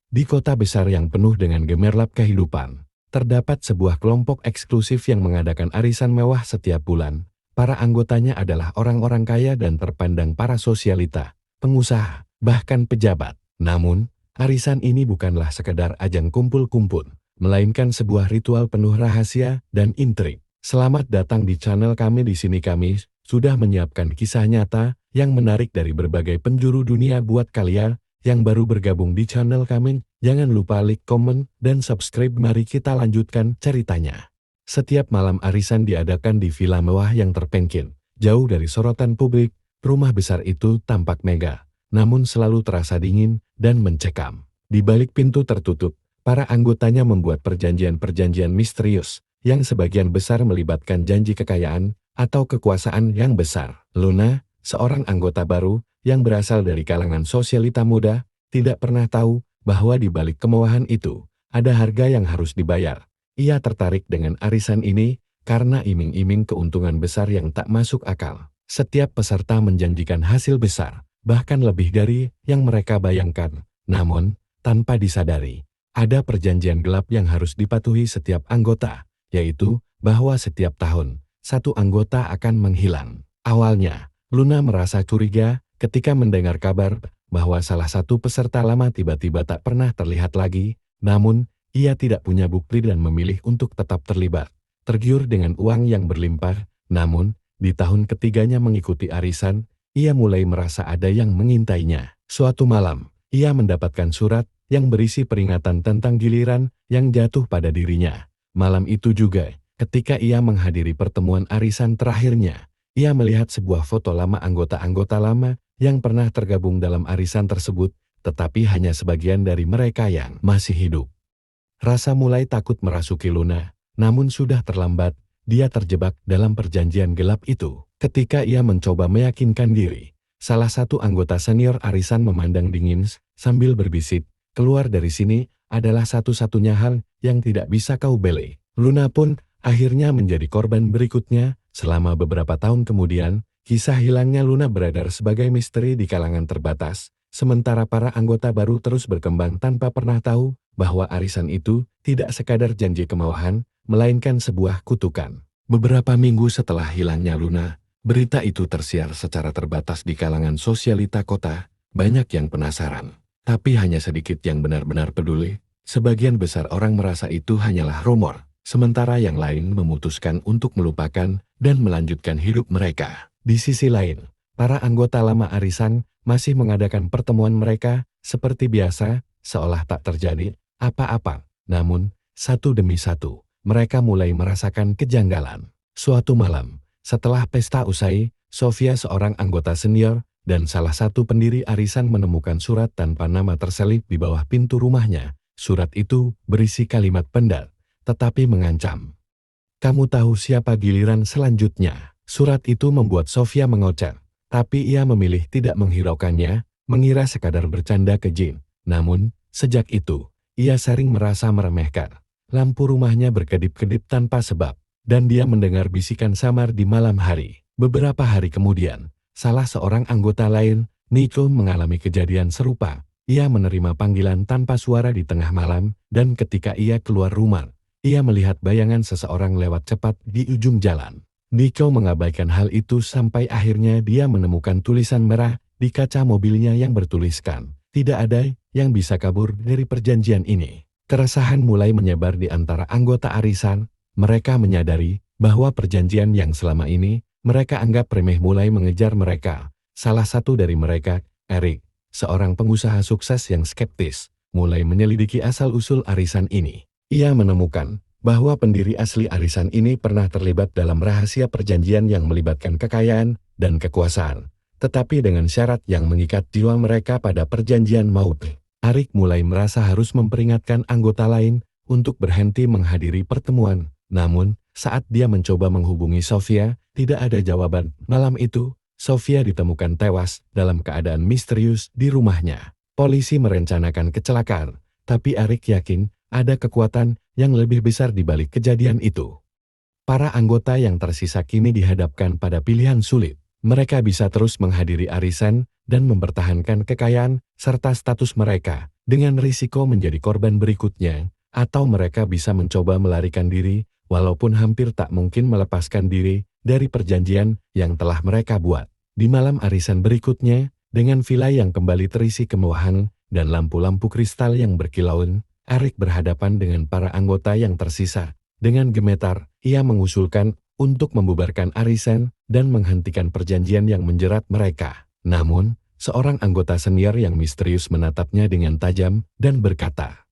Di kota besar yang penuh dengan gemerlap kehidupan, terdapat sebuah kelompok eksklusif yang mengadakan arisan mewah setiap bulan. Para anggotanya adalah orang-orang kaya dan terpandang para sosialita, pengusaha, bahkan pejabat. Namun, arisan ini bukanlah sekedar ajang kumpul-kumpul, melainkan sebuah ritual penuh rahasia dan intrik. Selamat datang di channel kami. Di sini kami sudah menyiapkan kisah nyata yang menarik dari berbagai penjuru dunia buat kalian yang baru bergabung di channel kami. Jangan lupa like, komen, dan subscribe. Mari kita lanjutkan ceritanya. Setiap malam arisan diadakan di villa mewah yang terpencil, jauh dari sorotan publik. Rumah besar itu tampak megah, namun selalu terasa dingin dan mencekam. Di balik pintu tertutup, para anggotanya membuat perjanjian-perjanjian misterius, yang sebagian besar melibatkan janji kekayaan atau kekuasaan yang besar. Luna, seorang anggota baru yang berasal dari kalangan sosialita muda, tidak pernah tahu bahwa di balik kemewahan itu ada harga yang harus dibayar. Ia tertarik dengan arisan ini karena iming-iming keuntungan besar yang tak masuk akal. Setiap peserta menjanjikan hasil besar, bahkan lebih dari yang mereka bayangkan. Namun, tanpa disadari, ada perjanjian gelap yang harus dipatuhi setiap anggota, yaitu bahwa setiap tahun, satu anggota akan menghilang. Awalnya, Luna merasa curiga ketika mendengar kabar bahwa salah satu peserta lama tiba-tiba tak pernah terlihat lagi, namun, ia tidak punya bukti dan memilih untuk tetap terlibat. Tergiur dengan uang yang berlimpah, namun, di tahun ketiganya mengikuti arisan, ia mulai merasa ada yang mengintainya. Suatu malam, ia mendapatkan surat yang berisi peringatan tentang giliran yang jatuh pada dirinya. Malam itu juga, ketika ia menghadiri pertemuan arisan terakhirnya, ia melihat sebuah foto lama anggota-anggota lama yang pernah tergabung dalam arisan tersebut, tetapi hanya sebagian dari mereka yang masih hidup. Rasa mulai takut merasuki Luna, namun sudah terlambat. Dia terjebak dalam perjanjian gelap itu. Ketika ia mencoba meyakinkan diri, salah satu anggota senior arisan memandang dingin sambil berbisik, "Keluar dari sini adalah satu-satunya hal yang tidak bisa kau beli." Luna pun akhirnya menjadi korban berikutnya. Selama beberapa tahun kemudian, kisah hilangnya Luna beredar sebagai misteri di kalangan terbatas, sementara para anggota baru terus berkembang tanpa pernah tahu bahwa arisan itu tidak sekadar janji kemewahan, melainkan sebuah kutukan. Beberapa minggu setelah hilangnya Luna, berita itu tersiar secara terbatas di kalangan sosialita kota. Banyak yang penasaran, tapi hanya sedikit yang benar-benar peduli. Sebagian besar orang merasa itu hanyalah rumor, sementara yang lain memutuskan untuk melupakan dan melanjutkan hidup mereka. Di sisi lain, para anggota lama arisan masih mengadakan pertemuan mereka seperti biasa, seolah tak terjadi apa-apa. Namun, satu demi satu, mereka mulai merasakan kejanggalan. Suatu malam, setelah pesta usai, Sofia, seorang anggota senior dan salah satu pendiri arisan, menemukan surat tanpa nama terselip di bawah pintu rumahnya. Surat itu berisi kalimat pendat, tetapi mengancam. "Kamu tahu siapa giliran selanjutnya?" Surat itu membuat Sofia mengoceh, tapi ia memilih tidak menghiraukannya, mengira sekadar bercanda keji. Namun, sejak itu, ia sering merasa meremehkan. Lampu rumahnya berkedip-kedip tanpa sebab, dan dia mendengar bisikan samar di malam hari. Beberapa hari kemudian, salah seorang anggota lain, Nico, mengalami kejadian serupa. Ia menerima panggilan tanpa suara di tengah malam, dan ketika ia keluar rumah, ia melihat bayangan seseorang lewat cepat di ujung jalan. Nico mengabaikan hal itu sampai akhirnya dia menemukan tulisan merah di kaca mobilnya yang bertuliskan, "Tidak ada yang bisa kabur dari perjanjian ini." Keresahan mulai menyebar di antara anggota arisan. Mereka menyadari bahwa perjanjian yang selama ini mereka anggap remeh mulai mengejar mereka. Salah satu dari mereka, Eric, seorang pengusaha sukses yang skeptis, mulai menyelidiki asal-usul arisan ini. Ia menemukan bahwa pendiri asli arisan ini pernah terlibat dalam rahasia perjanjian yang melibatkan kekayaan dan kekuasaan, tetapi dengan syarat yang mengikat jiwa mereka pada perjanjian maut. Eric mulai merasa harus memperingatkan anggota lain untuk berhenti menghadiri pertemuan. Namun, saat dia mencoba menghubungi Sofia, tidak ada jawaban. Malam itu, Sofia ditemukan tewas dalam keadaan misterius di rumahnya. Polisi merencanakan kecelakaan, tapi Eric yakin ada kekuatan yang lebih besar di balik kejadian itu. Para anggota yang tersisa kini dihadapkan pada pilihan sulit. Mereka bisa terus menghadiri arisan dan mempertahankan kekayaan serta status mereka, dengan risiko menjadi korban berikutnya, atau mereka bisa mencoba melarikan diri, walaupun hampir tak mungkin melepaskan diri dari perjanjian yang telah mereka buat. Di malam arisan berikutnya, dengan villa yang kembali terisi kemewahan dan lampu-lampu kristal yang berkilauan, Eric berhadapan dengan para anggota yang tersisa. Dengan gemetar, ia mengusulkan untuk membubarkan arisan dan menghentikan perjanjian yang menjerat mereka. Namun, seorang anggota senior yang misterius menatapnya dengan tajam dan berkata,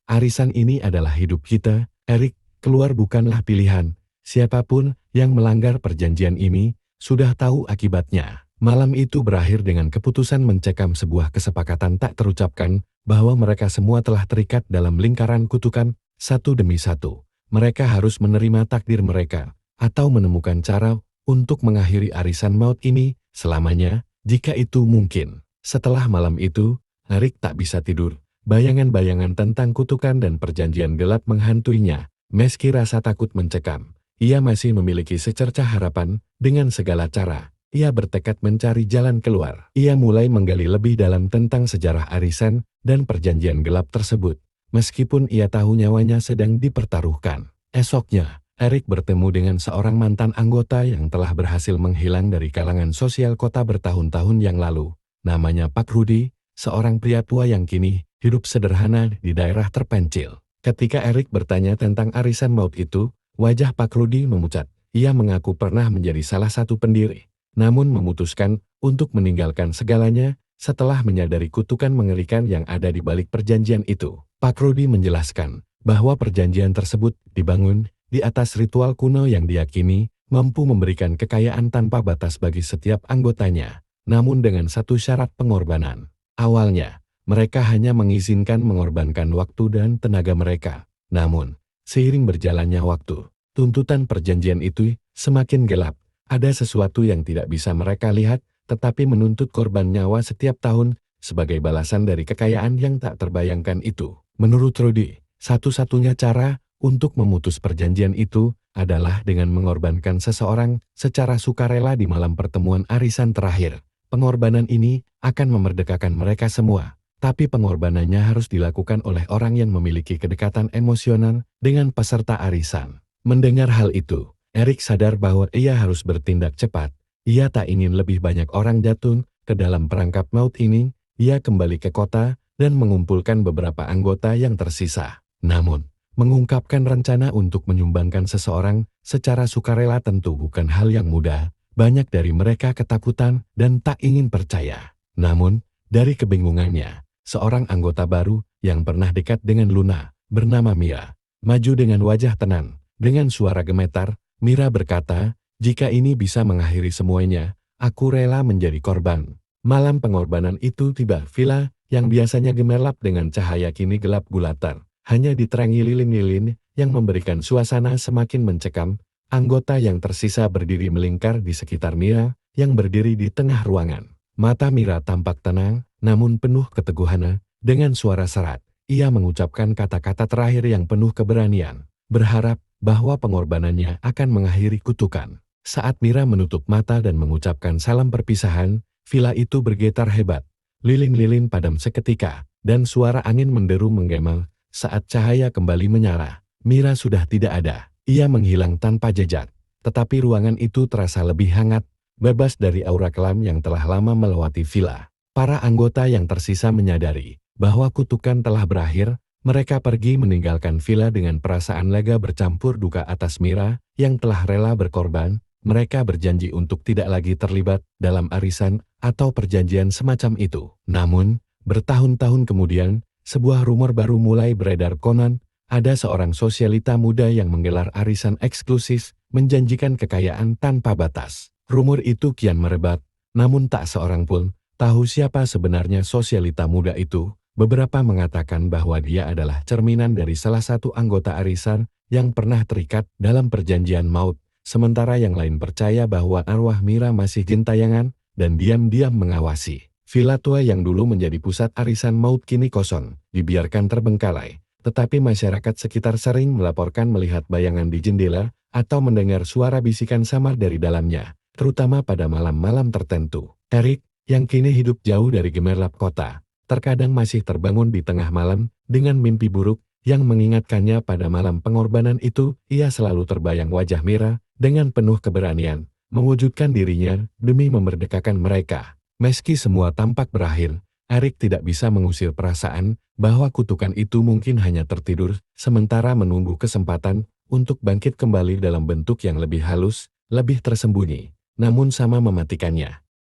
"Arisan ini adalah hidup kita, Eric, keluar bukanlah pilihan. Siapapun yang melanggar perjanjian ini sudah tahu akibatnya." Malam itu berakhir dengan keputusan mencekam sebuah kesepakatan tak terucapkan bahwa mereka semua telah terikat dalam lingkaran kutukan satu demi satu. Mereka harus menerima takdir mereka atau menemukan cara untuk mengakhiri arisan maut ini selamanya, jika itu mungkin. Setelah malam itu, Eric tak bisa tidur. Bayangan-bayangan tentang kutukan dan perjanjian gelap menghantuinya. Meski rasa takut mencekam, ia masih memiliki secercah harapan. Dengan segala cara, ia bertekad mencari jalan keluar. Ia mulai menggali lebih dalam tentang sejarah arisan dan perjanjian gelap tersebut, meskipun ia tahu nyawanya sedang dipertaruhkan. Esoknya, Eric bertemu dengan seorang mantan anggota yang telah berhasil menghilang dari kalangan sosial kota bertahun-tahun yang lalu. Namanya Pak Rudy, seorang pria tua yang kini hidup sederhana di daerah terpencil. Ketika Eric bertanya tentang arisan maut itu, wajah Pak Rudy memucat. Ia mengaku pernah menjadi salah satu pendiri, namun memutuskan untuk meninggalkan segalanya setelah menyadari kutukan mengerikan yang ada di balik perjanjian itu. Pak Rudy menjelaskan bahwa perjanjian tersebut dibangun di atas ritual kuno yang diyakini mampu memberikan kekayaan tanpa batas bagi setiap anggotanya, namun dengan satu syarat pengorbanan. Awalnya, mereka hanya mengizinkan mengorbankan waktu dan tenaga mereka. Namun, seiring berjalannya waktu, tuntutan perjanjian itu semakin gelap. Ada sesuatu yang tidak bisa mereka lihat, tetapi menuntut korban nyawa setiap tahun sebagai balasan dari kekayaan yang tak terbayangkan itu. Menurut Rudy, satu-satunya cara untuk memutus perjanjian itu adalah dengan mengorbankan seseorang secara sukarela di malam pertemuan arisan terakhir. Pengorbanan ini akan memerdekakan mereka semua, tapi pengorbanannya harus dilakukan oleh orang yang memiliki kedekatan emosional dengan peserta arisan. Mendengar hal itu, Eric sadar bahwa ia harus bertindak cepat. Ia tak ingin lebih banyak orang jatuh ke dalam perangkap maut ini. Ia kembali ke kota dan mengumpulkan beberapa anggota yang tersisa. Namun, mengungkapkan rencana untuk menyumbangkan seseorang secara sukarela tentu bukan hal yang mudah. Banyak dari mereka ketakutan dan tak ingin percaya. Namun, dari kebingungannya, seorang anggota baru yang pernah dekat dengan Luna, bernama Mira, maju dengan wajah tenang. Dengan suara gemetar, Mira berkata, "Jika ini bisa mengakhiri semuanya, aku rela menjadi korban." Malam pengorbanan itu tiba. Villa yang biasanya gemerlap dengan cahaya kini gelap gulatan. Hanya diterangi lilin-lilin yang memberikan suasana semakin mencekam. Anggota yang tersisa berdiri melingkar di sekitar Mira yang berdiri di tengah ruangan. Mata Mira tampak tenang, namun penuh keteguhan. Dengan suara serat, ia mengucapkan kata-kata terakhir yang penuh keberanian, berharap bahwa pengorbanannya akan mengakhiri kutukan. Saat Mira menutup mata dan mengucapkan salam perpisahan, villa itu bergetar hebat. Lilin-lilin padam seketika, dan suara angin menderu menggema. Saat cahaya kembali menyala, Mira sudah tidak ada. Ia menghilang tanpa jejak, tetapi ruangan itu terasa lebih hangat, bebas dari aura kelam yang telah lama melewati villa. Para anggota yang tersisa menyadari bahwa kutukan telah berakhir. Mereka pergi meninggalkan villa dengan perasaan lega bercampur duka atas Mira yang telah rela berkorban. Mereka berjanji untuk tidak lagi terlibat dalam arisan atau perjanjian semacam itu. Namun, bertahun-tahun kemudian, sebuah rumor baru mulai beredar. Konon, ada seorang sosialita muda yang menggelar arisan eksklusif, menjanjikan kekayaan tanpa batas. Rumor itu kian merebak, namun tak seorang pun tahu siapa sebenarnya sosialita muda itu. Beberapa mengatakan bahwa dia adalah cerminan dari salah satu anggota arisan yang pernah terikat dalam perjanjian maut, sementara yang lain percaya bahwa arwah Mira masih gentayangan dan diam-diam mengawasi. Villa tua yang dulu menjadi pusat arisan maut kini kosong, dibiarkan terbengkalai. Tetapi masyarakat sekitar sering melaporkan melihat bayangan di jendela atau mendengar suara bisikan samar dari dalamnya, terutama pada malam-malam tertentu. Eric, yang kini hidup jauh dari gemerlap kota, terkadang masih terbangun di tengah malam dengan mimpi buruk yang mengingatkannya pada malam pengorbanan itu. Ia selalu terbayang wajah Mira dengan penuh keberanian, mewujudkan dirinya demi memerdekakan mereka. Meski semua tampak berakhir, Arik tidak bisa mengusir perasaan bahwa kutukan itu mungkin hanya tertidur, sementara menunggu kesempatan untuk bangkit kembali dalam bentuk yang lebih halus, lebih tersembunyi, namun sama mematikannya.